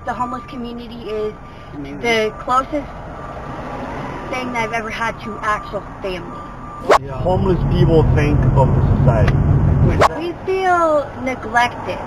the homeless community is the closest thing that I've ever had to actual family. Yeah. Homeless people think of the society. We feel neglected,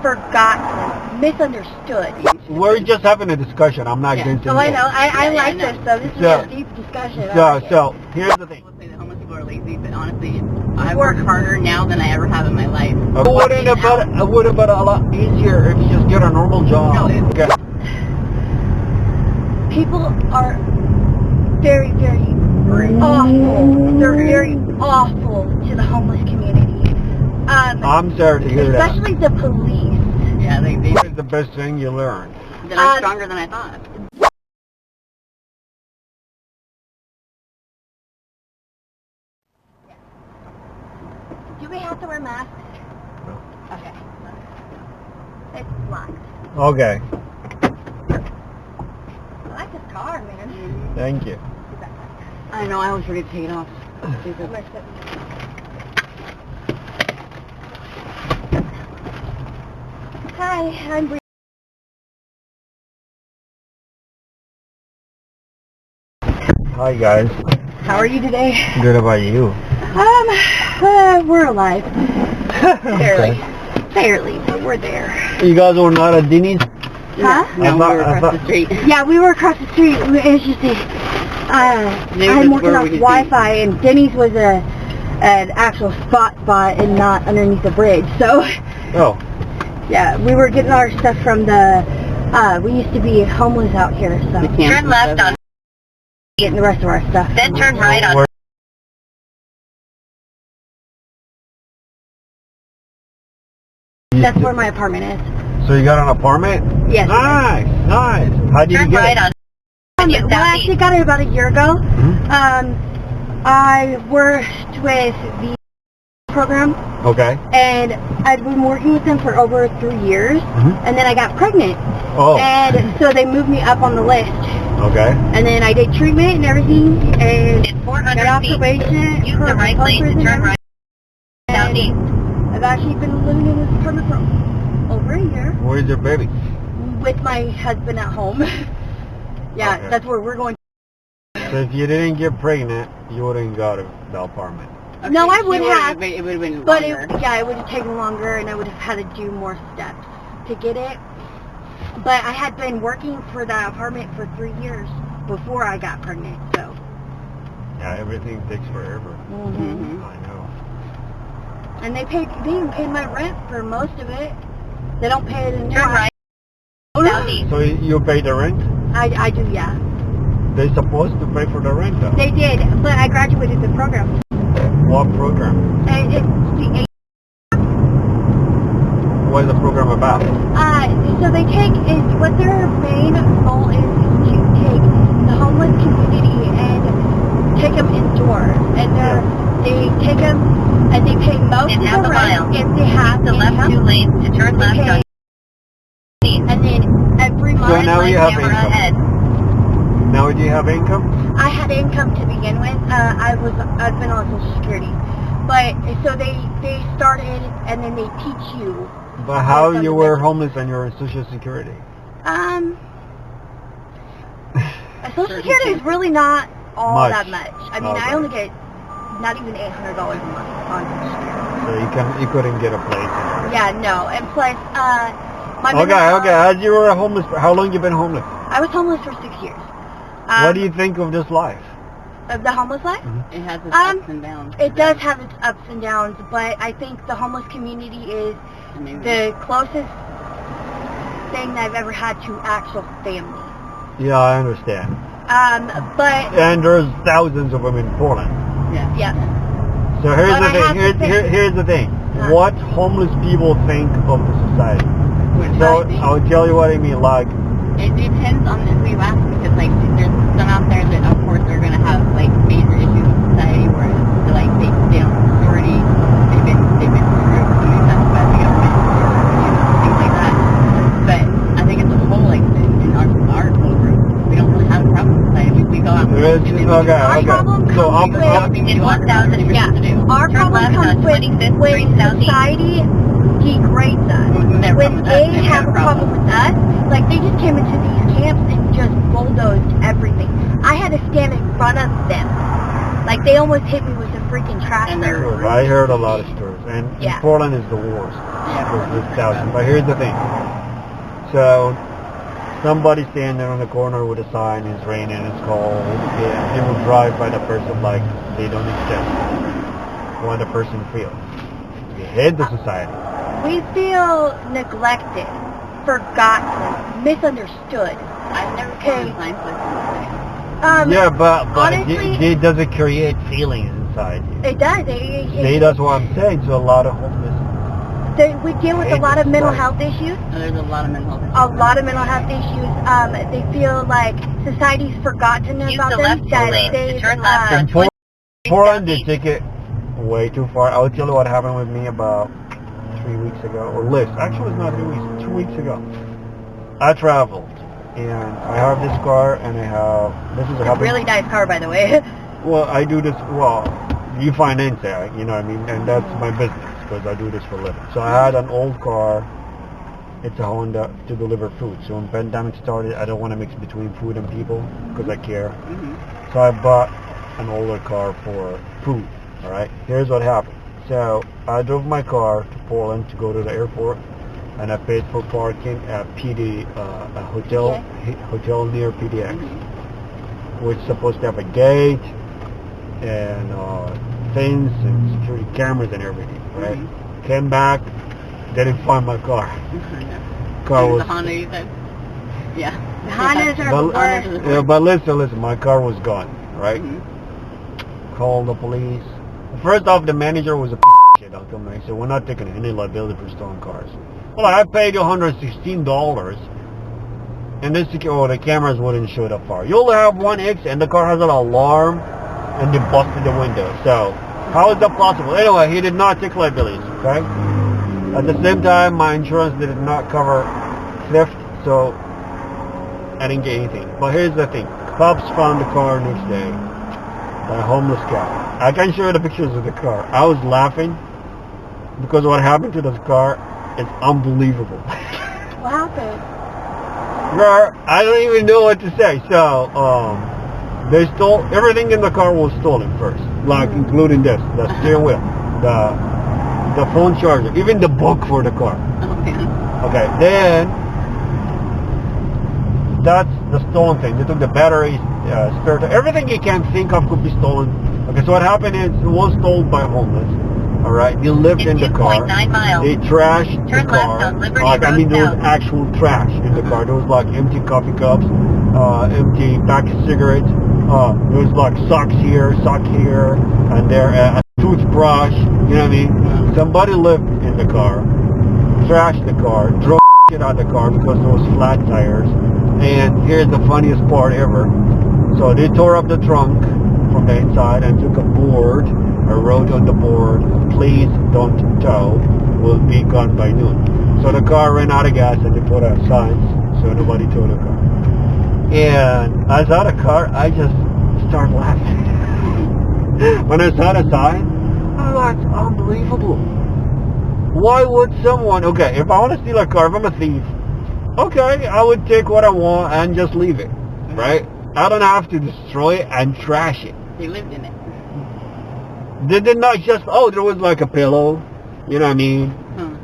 forgotten, misunderstood. We're just having a discussion. I'm not against it. So I know. I like this, though. This is a deep discussion. So here's the thing. People say that homeless people are lazy, but honestly, I work harder now than I ever have in my life. It would have been a lot easier if you just get a normal job. No, Okay. People are very, very awful. They're very awful to the homeless community. I'm sorry to hear that. Especially the police. Yeah, they What is the best thing you learned? Then I'm stronger than I thought. Do we have to wear masks? No. Okay. It's locked. Okay. I like this car, man. Thank you. I know, I always forget to take it off. Hi, I'm Bree. Hi guys. How are you today? Good about you? We're alive. Barely. Okay. Barely, but we're there. You guys were not at Denny's? Huh? No, we were across the street. Yeah, we were across the street. It's just I'm working off Wi-Fi, and Denny's was an actual spot and not underneath the bridge. So, Oh. yeah, we were getting our stuff from the, we used to be homeless out here, so. Turn left on. Getting the rest of our stuff. Then turn right on. That's where my apartment is. So you got an apartment? Yes. Nice, nice. How did you get it? on. Well, I actually got it about a year ago. I worked with the program, Okay. and I'd been working with them for over 3 years, and then I got pregnant. Oh. And so they moved me up on the list. Okay. And then I did treatment and everything, and In 400 got off feet, probation. use the right lane to turn right. Southeast. I've actually been living in this apartment for over a year Where's your baby? with my husband at home. Yeah, Okay. that's where we're going. So if you didn't get pregnant, you wouldn't got the apartment. No, I would have. It would have been But longer. it would have taken longer, and I would have had to do more steps to get it. But I had been working for that apartment for 3 years before I got pregnant, so. Yeah, everything takes forever. Mm-hmm. I know. And they even paid my rent for most of it. They don't pay it anymore. Turn right. Southeast. So you pay the rent? I do, yeah. They're supposed to pay for the rent though. They did, but I graduated the program. What program? And it's the What is the program about? so they take what their main goal is to take the homeless community and take them indoors, and they take them and they pay most of the rent if they have the left income. 2 lanes to turn left on. And then every month. So now you have camera income. ahead. Now do you have income? I had income to begin with. I'd been on Social Security, but so they started and then they teach you. But how you were homeless and you're on Social Security? Social Security is really not all that much. I mean, Okay. I only get not even $800 a month on Social Security. So you couldn't get a place. Yeah, no, and plus, my Okay. As you were homeless, how long you been homeless? I was homeless for 6 years. What do you think of this life? Of the homeless life? It has its ups and downs. It does have its ups and downs, but I think the homeless community is the closest thing that I've ever had to actual family. Yeah, I understand. But And there's thousands of them in Poland. yeah. So here's But the I have to thing. Here's the thing. What homeless people think of the society. So I'll tell you what I mean. Like, it depends on who you ask, because like there's some out there that of course are gonna have like major issues with society where like they don't have authority, they've been screwed, somebody's not by the government, things like that. But I think as a whole, like in our whole group, we don't really have a problem with society. We go out and Our problem So comes with in 1,000 our problem comes with when society degrades us. When they have a problem with us, like they just came into these camps and just bulldozed everything. I had to stand in front of them. Like they almost hit me with a freaking tractor. Sure, I heard a lot of stories, and Portland is the worst. But here's the thing. So, somebody standing there on the corner with a sign, it's raining, it's cold, and they will drive by the person like they don't exist. What the person feels. You hate the society. We feel neglected, forgotten, misunderstood. I've never seen a sign posted. Yeah, but honestly, it doesn't create feelings inside you. It does. See, that's what I'm saying. So a lot of homeless. We deal with a lot of mental health issues. There's a lot of mental health issues. A lot of mental health issues. They feel like society's forgotten about them. That they in Portland, they take it way too far. I'll tell you what happened with me about 3 weeks ago, or less. Actually, it's not 3 weeks. 2 weeks ago, I traveled, and I have this car, and I have this is a really nice car, by the way. Well, I do this. Well, you finance it, you know what I mean, and that's my business. Because I do this for a living. So I had an old car, it's a Honda, to deliver food. So when the pandemic started, I don't want to mix between food and people because I care. So I bought an older car for food, alright? Here's what happened. So I drove my car to Portland to go to the airport, and I paid for parking at a hotel near PDX, which is supposed to have a gate and fence and security cameras and everything. Right? Came back, didn't find my car. Car was... The Honda, you said? Yeah. The Hondas are the worst. Yeah, but listen, my car was gone, right? Called the police. First off, the manager was a piece of shit. I'll tell me. He said, we're not taking any liability for stolen cars. Well, I paid $116, and the cameras wouldn't show that far. You only have one X, and the car has an alarm, and they busted the window. So... how is that possible? Anyway, he did not take liabilities, okay? At the same time, my insurance did not cover theft, so I didn't get anything. But here's the thing. Cops found the car next day by a homeless guy. I can show you the pictures of the car. I was laughing because what happened to this car is unbelievable. What happened? Girl, I don't even know what to say. So, they stole, everything in the car was stolen first, like including this, the steering wheel, the phone charger, even the book for the car. Okay, then, that's the stolen thing. They took the batteries, spare tire, everything you can think of could be stolen. Okay, so what happened is, it was stolen by homeless. Alright, they lived in the car. They trashed the car. Like, I mean, there was actual trash in the car. There was like empty coffee cups, empty pack of cigarettes. There was like socks here, and there a toothbrush. You know what I mean? Somebody lived in the car, trashed the car, drove shit out of the car because there was flat tires. And here's the funniest part ever. So they tore up the trunk from the inside and took a board. I wrote on the board, please don't tow, will be gone by noon. So the car ran out of gas and they put out signs so nobody towed the car. And I saw the car, I just started laughing. When I saw the sign, I was like, unbelievable. Why would someone, okay, if I want to steal a car, if I'm a thief, okay, I would take what I want and just leave it, right? I don't have to destroy it and trash it. They lived in it. They did not just, there was like a pillow, you know what I mean?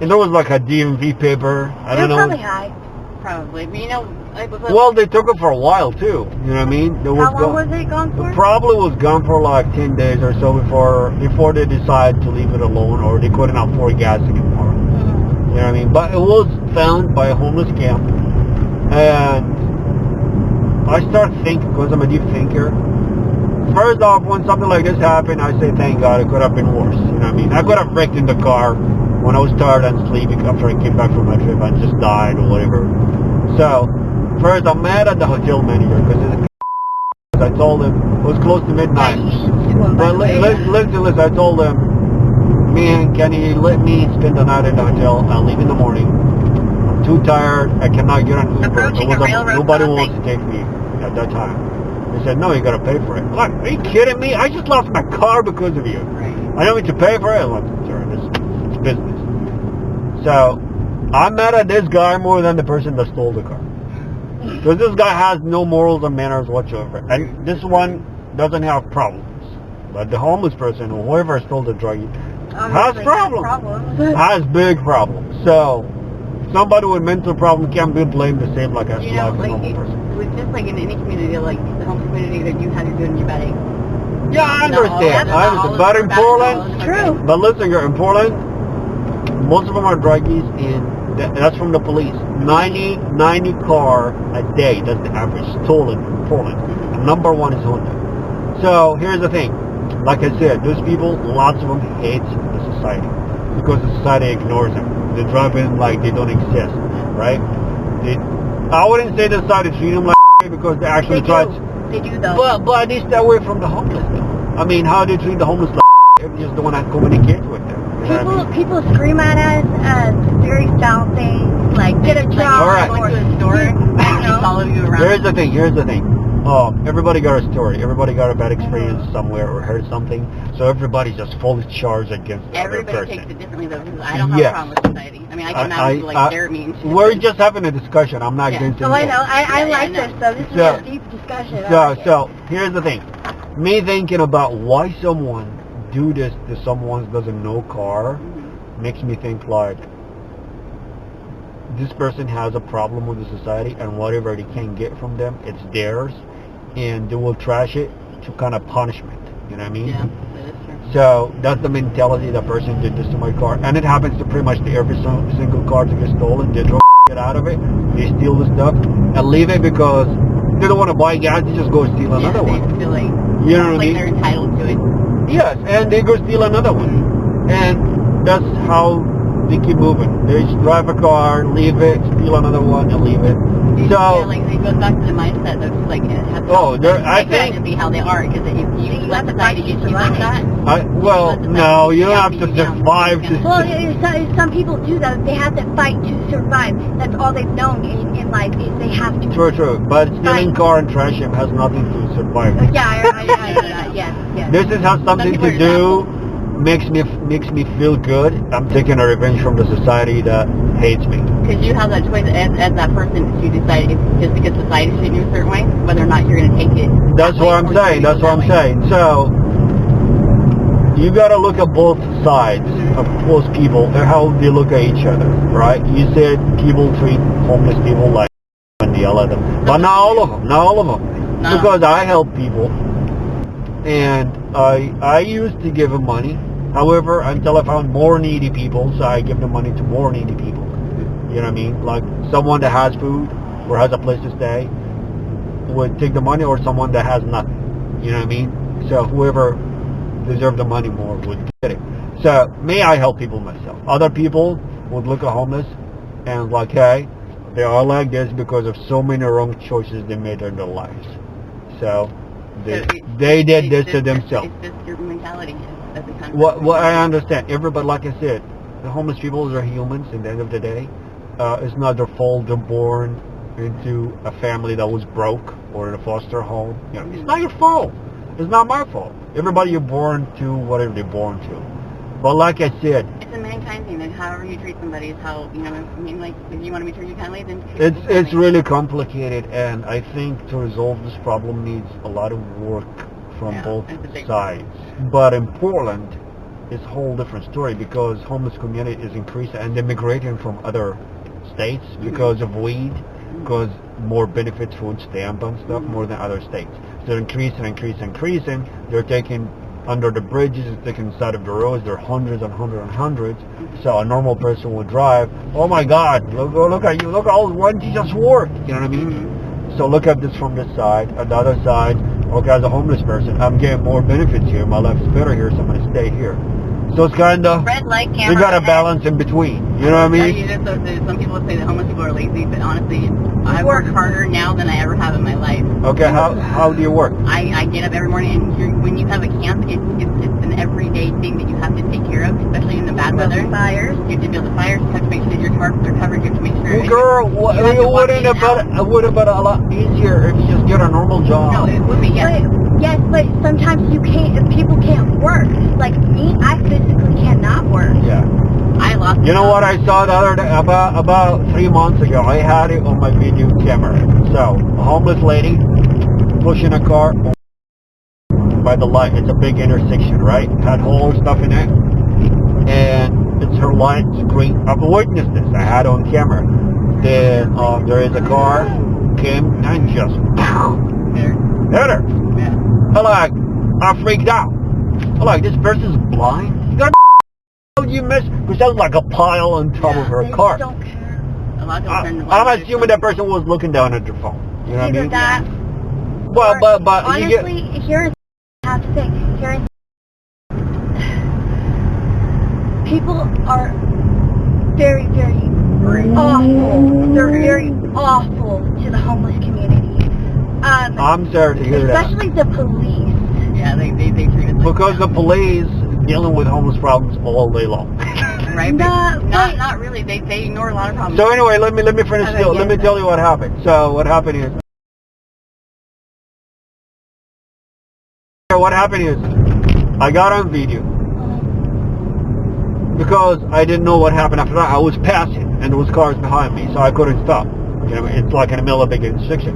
And there was like a DMV paper, I don't know. Probably high. Probably, but you know, well, they took it for a while too, you know what I mean? How long was it gone for? It probably was gone for like 10 days or so before they decided to leave it alone, or they couldn't afford gas anymore. You know what I mean? But it was found by a homeless camp, and I start thinking, because I'm a deep thinker. First off, when something like this happened, I say, thank God, it could have been worse. You know what I mean? I could have wrecked in the car when I was tired and sleeping after I came back from my trip and just died or whatever. So, first, I'm mad at the hotel manager because I told him it was close to midnight. But listen, I told him, man, can you let me spend the night in the hotel? I'll leave in the morning. I'm too tired. I cannot get on Uber. Nobody wants to take me at that time. He said, no, you got to pay for it. I'm like, are you kidding me? I just lost my car because of you. I don't need to pay for it. I'm like, sure, it's business. So I'm mad at this guy more than the person that stole the car. Because this guy has no morals and manners whatsoever. And this one doesn't have problems. But the homeless person or whoever stole the drug has problems. Has big problems. So somebody with mental problem can't be blamed the same like a normal person. It's just like in any community, like the homeless community, that you have your good and your bad. Yeah, I understand. But in Portland, true. But listen, in Portland, most of them are druggies, and that's from the police. 90 car a day. That's the average stolen in Portland. Number one is Honda. So here's the thing. Like I said, those people, lots of them hate the society because the society ignores them. They drive in like they don't exist, right? I wouldn't say the society treat them like because they actually try to. They do though. But they stay away from the homeless though. I mean, how do they treat the homeless like if you just don't want to communicate with them? People scream at us as very foul things, like get a job. All right. Going to a store and they follow you around. Here's the thing. Everybody got a story. Everybody got a bad experience somewhere or heard something. So everybody's just fully charged against the other person. Everybody takes it differently though, because I don't have a problem with society. I mean, I can imagine like they're mean. We're just having a discussion. I'm not getting into I know. I like this. So this is a deep discussion. So here's the thing. Me thinking about why someone do this to someone doesn't know car makes me think like this person has a problem with the society, and whatever they can get from them, it's theirs, and they will trash it to kind of punishment. You know what I mean? Yeah, that is true. So that's the mentality that person did this to my car, and it happens to pretty much every single car that gets stolen. They throw shit out of it, they steal the stuff, and leave it because they don't want to buy gas. They just go steal another one. They feel like, you know what I mean? They're entitled to it. Yes, and they go steal another one, and that's how they keep moving. They just drive a car, leave it, steal another one, and leave it. So, like it goes back to the mindset of just like it has I think to be how they are, because if you let society get you like that. No, you don't have to survive. Some people do that. They have to fight to survive. That's all they've known in life is they have to. True. But stealing car and trashing has nothing to survive. Yes. This has something to do. Makes me feel good. I'm taking a revenge from the society that hates me. Because you have that choice as that person to decide if just because society treats you a certain way, whether or not you're going to take it. That's what I'm saying. So you got to look at both sides of those people and how they look at each other, right? You said people treat homeless people like and they yell at them, but not all of them. No. Because I help people, and I used to give them money. However, until I found more needy people, so I give the money to more needy people. You know what I mean? Like someone that has food or has a place to stay would take the money, or someone that has nothing. You know what I mean? So whoever deserved the money more would get it. So me, I help people myself. Other people would look at homeless and like, hey, they are like this because of so many wrong choices they made in their lives. So they did this to themselves. It's just your mentality. Well, I understand. Everybody, like I said, the homeless people are humans. At the end of the day, it's not their fault. They're born into a family that was broke or in a foster home. You know, it's not your fault. It's not my fault. Everybody, you're born to whatever they're born to. But like I said, it's a mankind thing. Like however you treat somebody is how, you know. I mean, like if you want to be treated kindly, then it's really complicated, and I think to resolve this problem needs a lot of work from both sides. But in Portland, it's a whole different story because homeless community is increasing and they're migrating from other states because of weed, because more benefits, food stamp and stuff, more than other states. So they're increasing. They're taking under the bridges, they're taking side of the roads. There are hundreds and hundreds. So a normal person would drive, oh my God, look at you, look at all the ones you just worked. You know what I mean? So look at this from this side. On the other side, okay, as a homeless person, I'm getting more benefits here. My life's better here, so I'm going to stay here. So it's kind of, you got to balance in between. You know what I mean? Some people say that homeless people are lazy, but honestly, I work harder now than I ever have in my life. Okay, how do you work? I get up every morning, and when you have a camp, it's an everyday thing that you have to take care of, especially in the bad weather. Fires. You have to build the fires. You have to make sure that your tarps are covered. You have to make sure. Well, girl, it would have been a lot easier if you just get a normal job. No, it would be, yes. Yes, but sometimes you can't. People can't work. Like me, I physically cannot work. Yeah. I lost. You know what I saw the other day, about 3 months ago? I had it on my video camera. So, a homeless lady pushing a car by the light. It's a big intersection, right? Had whole stuff in it, and it's her light screen. I've witnessed this. I had it on camera. Then there is a car came and just hit her. Yeah. I freaked out. This person's blind. You miss, because that was like a pile on top of her car. Don't care. A lot of them I'm assuming that person was looking down at their phone. You know what I Either mean? that. Well, but honestly, here I have to say, people are very, very awful. They're very awful to the homeless community. I'm sorry to hear that. Especially the police. Yeah, they treat it like Because the police dealing with homeless problems all day long. right? But not really. They ignore a lot of problems. So anyway, let me finish. Let me tell you what happened. So what happened is I got on video because I didn't know what happened after that. I was passing and there was cars behind me, so I couldn't stop. You know, it's like in the middle of a big intersection.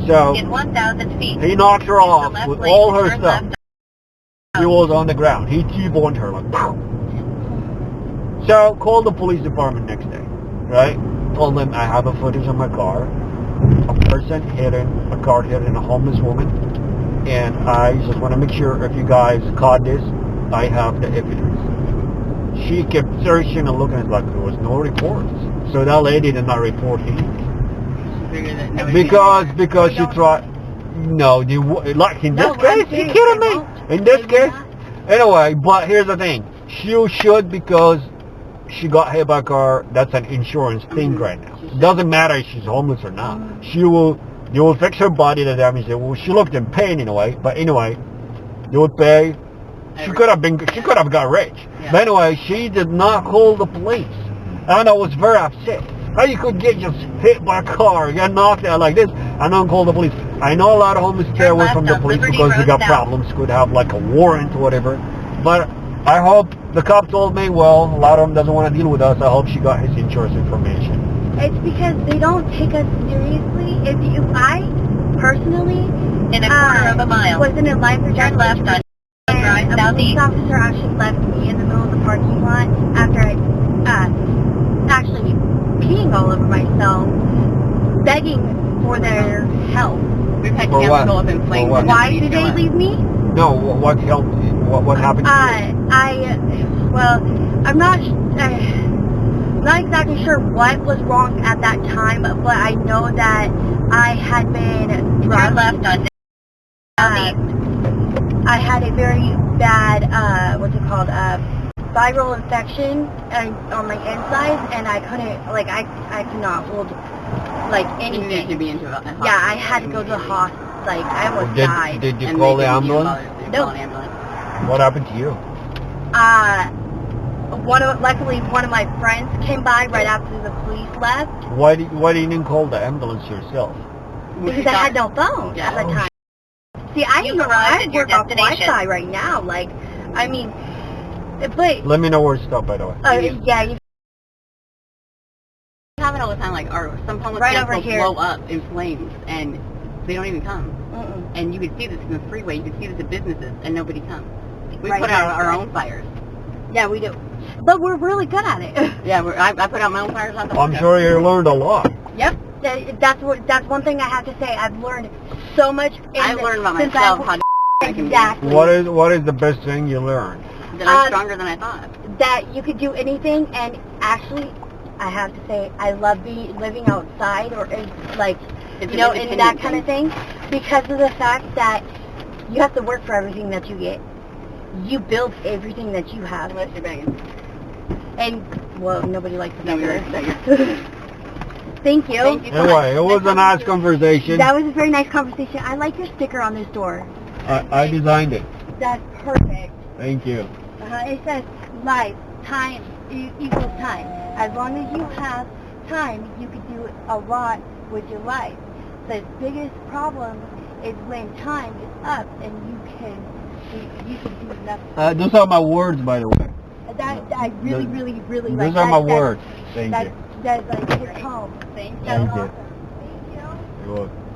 So in 1,000 feet, he knocked her off with all her stuff. She was on the ground. He T-boned her like, pow. So called the police department next day, right? Told them I have a footage of my car. A car hitting a homeless woman. And I just want to make sure if you guys caught this, I have the evidence. She kept searching and looking at like there was no reports. So that lady did not report anything. Because she tried. No, like in this case, you kidding me? In this case, anyway. But here's the thing: she should, because she got hit by a car. That's an insurance thing right now. It doesn't matter if she's homeless or not. They will fix her body, the damage. Well, she looked in pain in a way, but anyway, they would pay. She could have got rich. Yeah. But anyway, she did not call the police, and I was very upset. How you could get just hit by a car, get knocked out like this, and don't call the police? I know a lot of homeless stay away from the police because they got problems, could have like a warrant or whatever. But I hope the cop told me, well, a lot of them doesn't want to deal with us. I hope she got his insurance information. It's because they don't take us seriously. I personally, in a quarter of a mile, was in a life or death left on and a police officer actually left me in the middle of the parking lot after I actually peeing all over myself, begging for their help. We've had camps go up in flames. Why did they leave me? No, what helped? What happened to you? I'm not exactly sure what was wrong at that time, but I know that I had been drugged. Left on I had a very bad, viral infection on my insides, and I couldn't, I could not hold, anything. You need to be into a hospital. Yeah, I had to go to the hospital. I almost died. Did you call the ambulance? No. What happened to you? Luckily, one of my friends came by right after the police left. Why didn't you call the ambulance yourself? Because I had no phone at the time. See, I work off Wi-Fi right now. But... Let me know where to stop, by the way. Yeah. You have it all the time, some homeless right camps over will here. blow up in flames, and they don't even come. And you could see this in the freeway, you could see this at businesses, and nobody comes. We put out our own fires. Yeah, we do. But we're really good at it. Yeah, I put out my own fires on the I'm sure you learned a lot. Yep. That's one thing I have to say. I've learned so much. I've learned about myself how I can exactly. What is the best thing you learned? That I'm stronger than I thought. That you could do anything, and actually, I have to say, I love living outside, or in that kind of thing, because of the fact that you have to work for everything that you get. You build everything that you have. Unless you're begging. And, well, nobody likes to beg. Thank you. Anyway, it was a nice conversation. That was a very nice conversation. I like your sticker on this door. I designed it. That's perfect. Thank you. It says life, time equals time. As long as you have time, you can do a lot with your life. The biggest problem is when time is up and you can do nothing. Those are my words, by the way. I really, really, really like Those that. are my words. Thank you. That like hits home. Thank you. That's Thank you. awesome. Thank you. You're welcome.